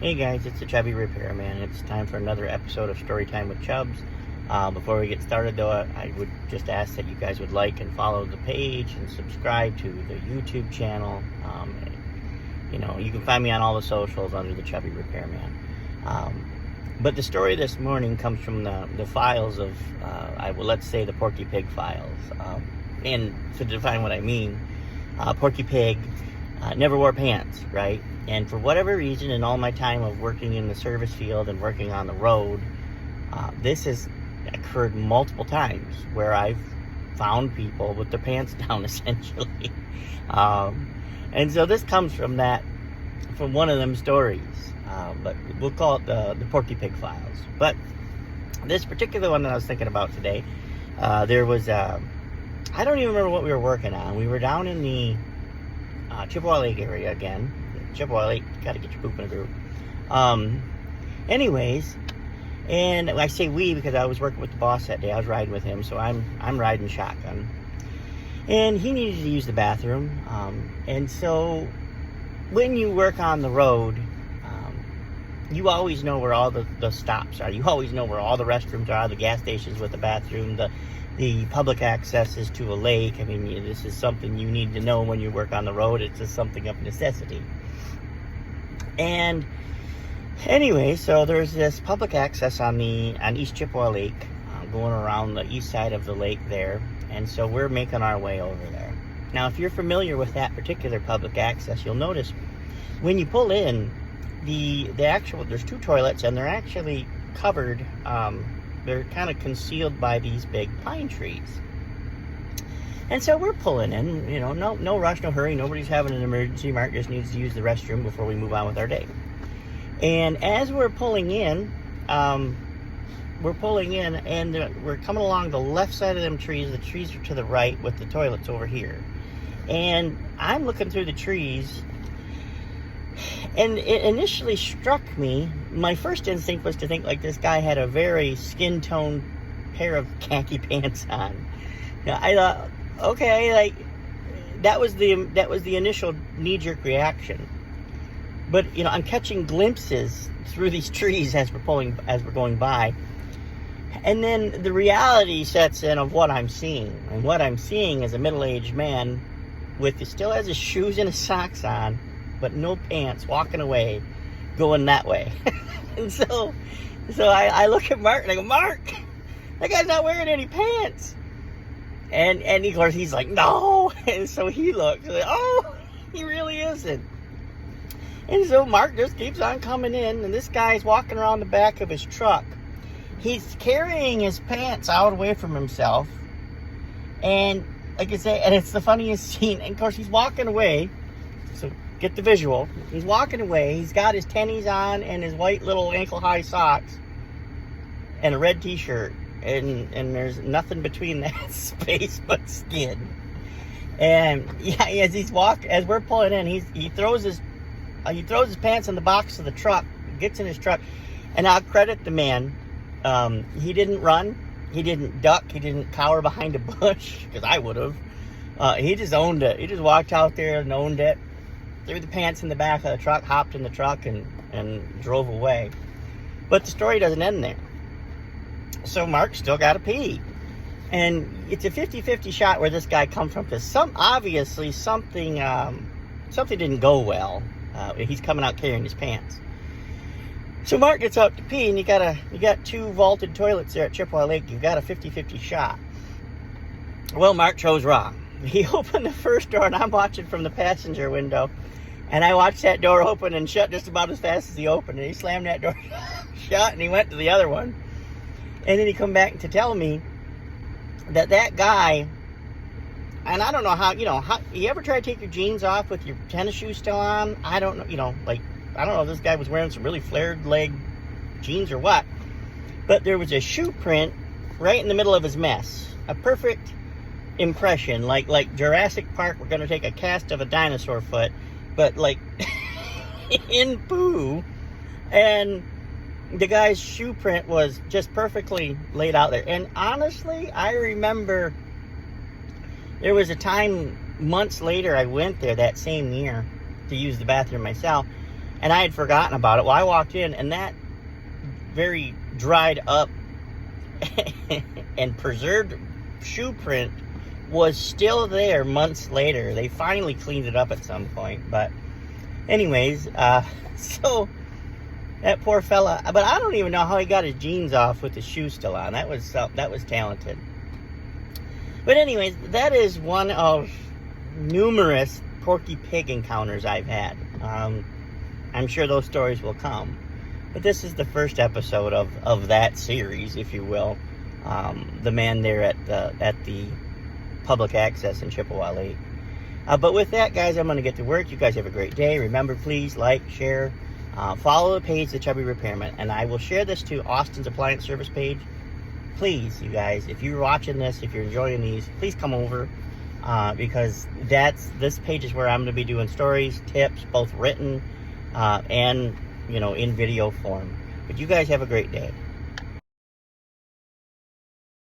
Hey guys, it's the Chubby Repairman. It's time for another episode of Storytime with Chubbs. Before we get started though, I would just ask that you guys would like and follow the page and subscribe to the YouTube channel. You can find me on all the socials under the Chubby Repairman. But the story this morning comes from the files of, let's say the Porky Pig Files. And to define what I mean, Porky Pig never wore pants, right? And for whatever reason, in all my time of working in the service field and working on the road, this has occurred multiple times where I've found people with their pants down, essentially. And so this comes from one of them stories. But we'll call it the Porky Pig Files. But this particular one that I was thinking about today, there was, I don't even remember what we were working on. We were down in the Chippewa Lake area again. Chippewa Lake, gotta get your poop in a group. Anyways, and I say we because I was working with the boss that day. I was riding with him, so I'm riding shotgun. And he needed to use the bathroom. And so when you work on the road, you always know where all the stops are. You always know where all the restrooms are, the gas stations with the bathroom, the public accesses to a lake. I mean, this is something you need to know when you work on the road. It's just something of necessity. And anyway, so there's this public access on East Chippewa Lake, going around the east side of the lake there. And so we're making our way over there. Now, if you're familiar with that particular public access, you'll notice when you pull in, there's two toilets, and they're actually covered, they're kind of concealed by these big pine trees. And so we're pulling in, no rush, no hurry. Nobody's having an emergency. Mark just needs to use the restroom before we move on with our day. And as we're pulling in, and we're coming along the left side of them trees. The trees are to the right with the toilets over here. And I'm looking through the trees, and it initially struck me, my first instinct was to think like this guy had a very skin tone pair of khaki pants on. Now, I thought, okay, like that was the initial knee-jerk reaction. But I'm catching glimpses through these trees as we're going by. And then the reality sets in of what I'm seeing. And what I'm seeing is a middle-aged man still has his shoes and his socks on, but no pants, walking away, going that way. And so I look at Mark and I go, Mark, that guy's not wearing any pants. And of course he's like, no. And so he looks like, oh, he really isn't. And so Mark just keeps on coming in, and this guy's walking around the back of his truck. He's carrying his pants out away from himself. And like I say, and it's the funniest scene. And of course he's walking away. So get the visual. He's walking away. He's got his tennies on and his white little ankle-high socks and a red t-shirt. And there's nothing between that space but skin. And yeah, as we're pulling in, he throws his pants in the box of the truck, gets in his truck, and I'll credit the man. He didn't run, he didn't duck, he didn't cower behind a bush, because I would have. He just owned it. He just walked out there and owned it, threw the pants in the back of the truck, hopped in the truck, and drove away. But the story doesn't end there. So Mark's still got to pee. And it's a 50-50 shot where this guy comes from, because obviously something didn't go well. He's coming out carrying his pants. So Mark gets out to pee, and you got two vaulted toilets there at Chippewa Lake. You've got a 50-50 shot. Well, Mark chose wrong. He opened the first door, and I'm watching from the passenger window, and I watched that door open and shut just about as fast as he opened it. He slammed that door shut, and he went to the other one. And then he come back to tell me that guy, and I don't know how you ever try to take your jeans off with your tennis shoes still on? I don't know, I don't know if this guy was wearing some really flared leg jeans or what, but there was a shoe print right in the middle of his mess. A perfect impression, like Jurassic Park, we're going to take a cast of a dinosaur foot, but like in poo. And the guy's shoe print was just perfectly laid out there. And honestly, I remember there was a time months later I went there that same year to use the bathroom myself, And I had forgotten about it. Well, I walked in, and that very dried up and preserved shoe print was still there months later. They finally cleaned it up at some point. But anyways, so that poor fella. But I don't even know how he got his jeans off with the shoe still on. That was talented. But anyways, that is one of numerous Porky Pig encounters I've had. I'm sure those stories will come. But this is the first episode of that series, if you will. The man there at the public access in Chippewa Lake. But with that, guys, I'm going to get to work. You guys have a great day. Remember, please like, share, follow the page, The Chubby Repairman. And I will share this to Austin's Appliance Service page. Please, you guys, if you're watching this, if you're enjoying these, please come over. Because this page is where I'm going to be doing stories, tips, both written and, in video form. But you guys have a great day.